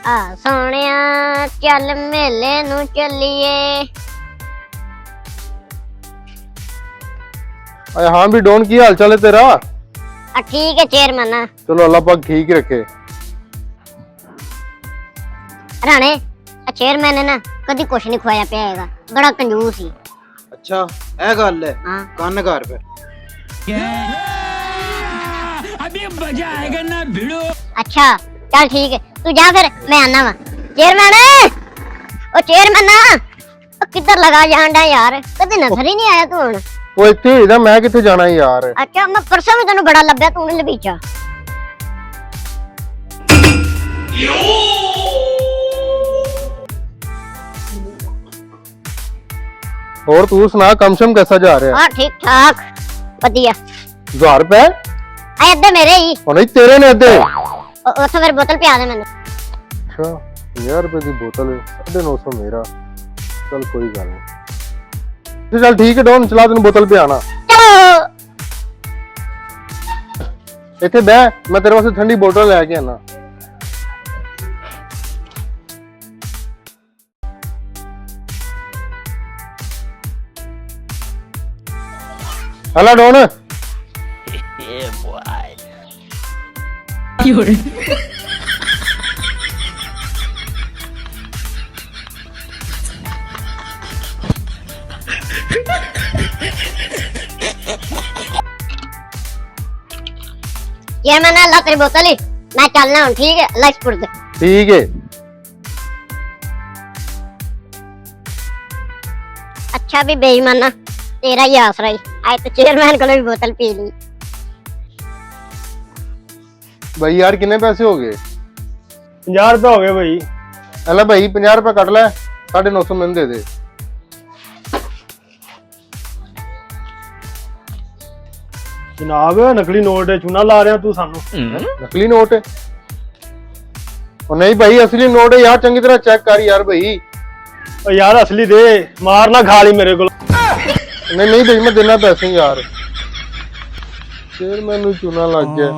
आ सोनिया चल मेले नू चलिए। अरे हाँ भी डॉन, की हाल चाल है तेरा? ठीक है चेयरमैन। चलो अल्लाह पाक ठीक ही रखे। राणे चेयरमैन ने ना कदी कुछ नहीं खुआया पिया हैगा, बड़ा कंजूस ही। अच्छा ऐ गल है। हाँ कन्न कर फिर। अभी मजा आएगा ना भिड़ो। अच्छा चल ठीक है, तू जा फिर मैं आना वा। चेयरमैन ओ चेयरमैन किधर लगा जांडा यार, कदे नजर ही नहीं आया तू हुण। वो इत्थे ही मैं किथे जाना है यार। अच्छा मैं परसों भी तेनू बड़ा लभ्या, तू नहीं लभीचा। और तू सुना कम शम कैसा जा रहा है? हाँ ठीक ठाक बढ़िया। 1000 रुपए आए अद्धे मेरे ही। और नहीं तेरे ने अद्धे। उस फिर बोतल पिया दे मैंने। अच्छा 1000 रुपए की बोतल 950 मेरा। चल कोई गल नहीं। चल ठीक है डॉन, चला तेन बोतल पे आना। चलो इत्थे बह, मैं तेरे वास्ते ठंडी बोतल लेके आना। Hello don. चेयरमैन अल्लाह तेरी बोतल ही, मैं चलना हूँ ठीक है। अल्लाह स्पुर्द। ठीक है। अच्छा भी बेईमाना तेरा ही आसरा ही, आए तो चेयरमैन को भी बोतल पी ली। भाई यार कितने पैसे हो गए? 50 रुपए हो गए भाई। अल्लाह भाई 50 रुपए कट ले, 950 मैंने दे दे। जनाब नकली नोट चूना ला रहा तू सानू। नकली नोट है? और नहीं भाई असली नोट है यार, चंगी तरह चेक कर यार भाई। ओ यार असली दे, मार ना खा ली मेरे को। नहीं नहीं भाई मैं देना पैसे यार। फिर मैंने चूना लग गया।